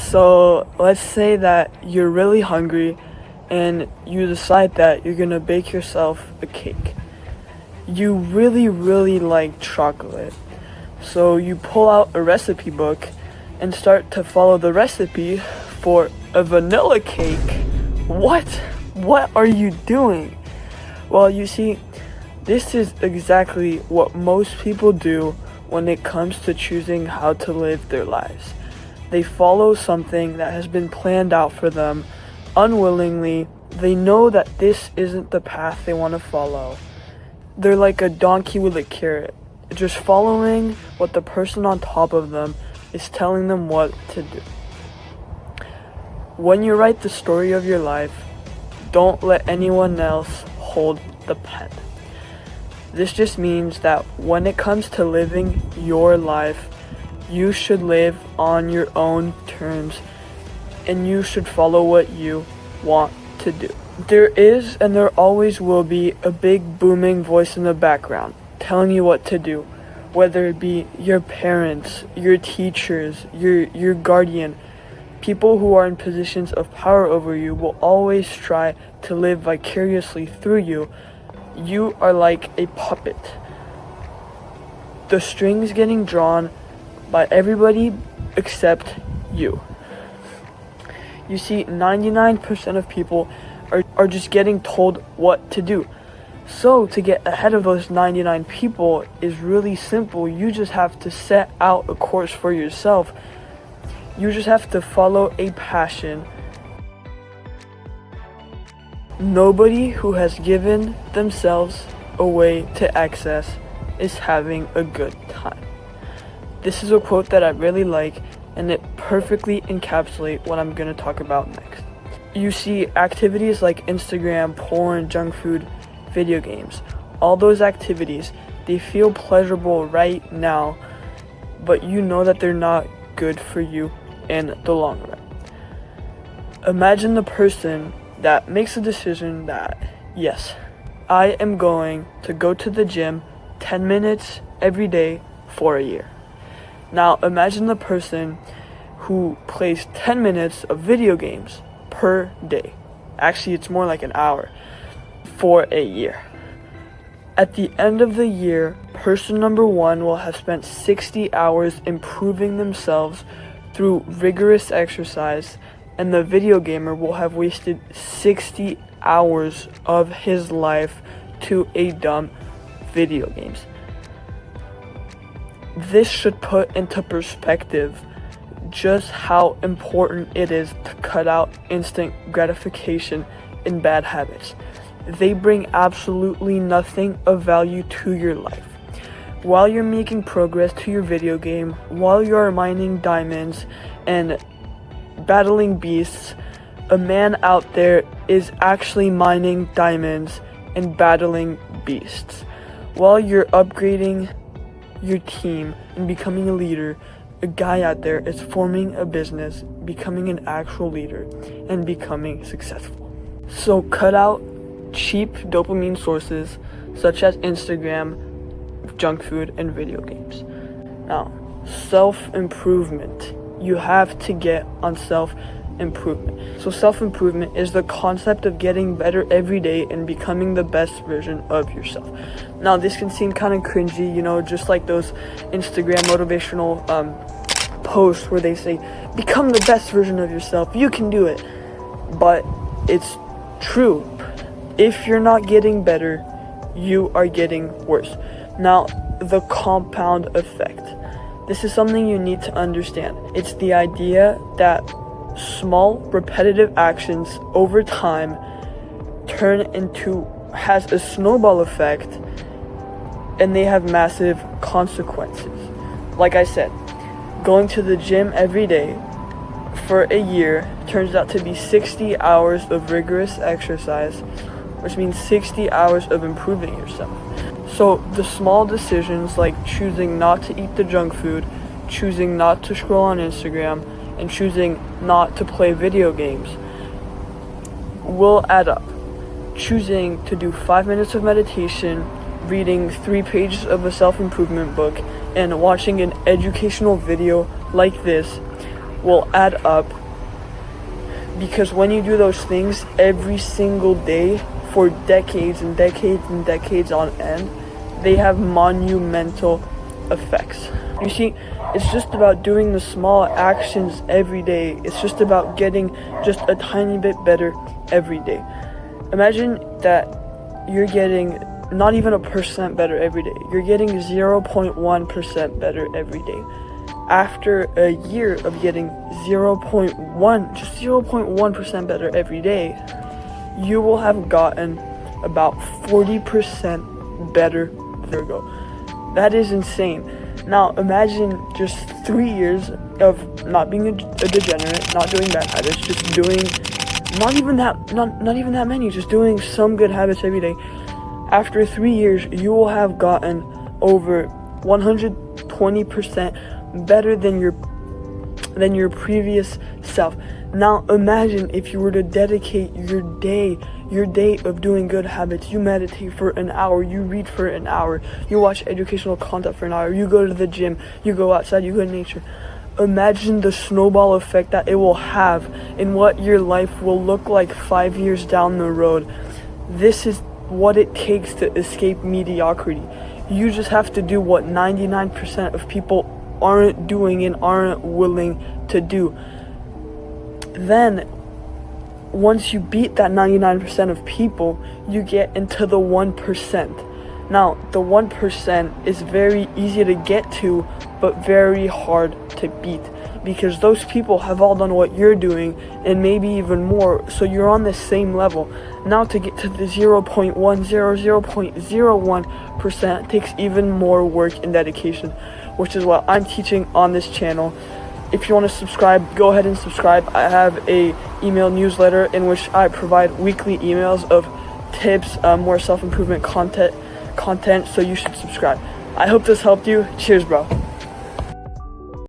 So let's say that you're really hungry and you decide that you're gonna bake yourself a cake. You really like chocolate. So you pull out a recipe book and start to follow the recipe for a vanilla cake. What are you doing? Well, you see, this is exactly what most people do when it comes to choosing how to live their lives. They follow something that has been planned out for them unwillingly. They know that this isn't the path they want to follow. They're like a donkey with a carrot, just following what the person on top of them is telling them what to do. When you write the story of your life, don't let anyone else hold the pen. This just means that when it comes to living your life, you should live on your own terms and you should follow what you want to do. There is and there always will be a big booming voice in the background telling you what to do, whether it be your parents, your teachers, your guardian. People who are in positions of power over you will always try to live vicariously through you. You are like a puppet. The strings getting drawn by everybody except you. You see, 99% of people are just getting told what to do. So to get ahead of those 99 people is really simple. You just have to set out a course for yourself. You just have to follow a passion. Nobody who has given themselves away to access is having a good time. This is a quote that I really like, and it perfectly encapsulates what I'm going to talk about next. You see, activities like Instagram, porn, junk food, video games, all those activities, they feel pleasurable right now, but you know that they're not good for you in the long run. Imagine the person that makes a decision that, yes, I am going to go to the gym 10 minutes every day for a year. Now imagine the person who plays 10 minutes of video games per day. Actually, it's more like an hour for a year. At the end of the year, person number one will have spent 60 hours improving themselves through rigorous exercise, and the video gamer will have wasted 60 hours of his life to a dumb video games. This should put into perspective just how important it is to cut out instant gratification and bad habits. They bring absolutely nothing of value to your life. While you're making progress to your video game, while you are mining diamonds and battling beasts, a man out there is actually mining diamonds and battling beasts. While you're upgrading your team and becoming a leader, a guy out there is forming a business, becoming an actual leader, and becoming successful. So cut out cheap dopamine sources such as Instagram, junk food, and video games. Now, self-improvement. You have to get on self-improvement. So self-improvement is the concept of getting better every day and becoming the best version of yourself. Now, this can seem kind of cringy, just like those Instagram motivational posts where they say, become the best version of yourself, you can do it. But it's true. If you're not getting better, you are getting worse. Now, the compound effect. This is something you need to understand. It's the idea that small, repetitive actions over time has a snowball effect, and they have massive consequences. Like I said, going to the gym every day for a year turns out to be 60 hours of rigorous exercise, which means 60 hours of improving yourself. So the small decisions like choosing not to eat the junk food, choosing not to scroll on Instagram, and choosing not to play video games will add up. Choosing to do 5 minutes of meditation, reading 3 pages of a self-improvement book, and watching an educational video like this will add up, because when you do those things every single day for decades and decades and decades on end, they have monumental effects. You see, it's just about doing the small actions every day. It's just about getting just a tiny bit better every day. Imagine that you're getting not even 1% better every day. You're getting 0.1% better every day. After a year of getting 0.1% better every day, you will have gotten about 40% better there go. That is insane. Now imagine just 3 years of not being a degenerate, not doing bad habits, just doing not even that many, just doing some good habits every day. After 3 years, you will have gotten over 120% better than your previous self. Now imagine if you were to dedicate your day of doing good habits. You meditate for an hour, you read for an hour, you watch educational content for an hour, you go to the gym, you go outside, you go to nature. Imagine the snowball effect that it will have in what your life will look like 5 years down the road. This is what it takes to escape mediocrity. You just have to do what 99% of people aren't doing and aren't willing to do. Then once you beat that 99% of people, you get into the 1%. Now, the 1% is very easy to get to, but very hard to beat, because those people have all done what you're doing and maybe even more, so you're on the same level. Now to get to the 0.01% takes even more work and dedication, which is what I'm teaching on this channel. If you want to subscribe, go ahead and subscribe. I have a email newsletter in which I provide weekly emails of tips, more self-improvement content, so you should subscribe. I hope this helped you. Cheers, bro.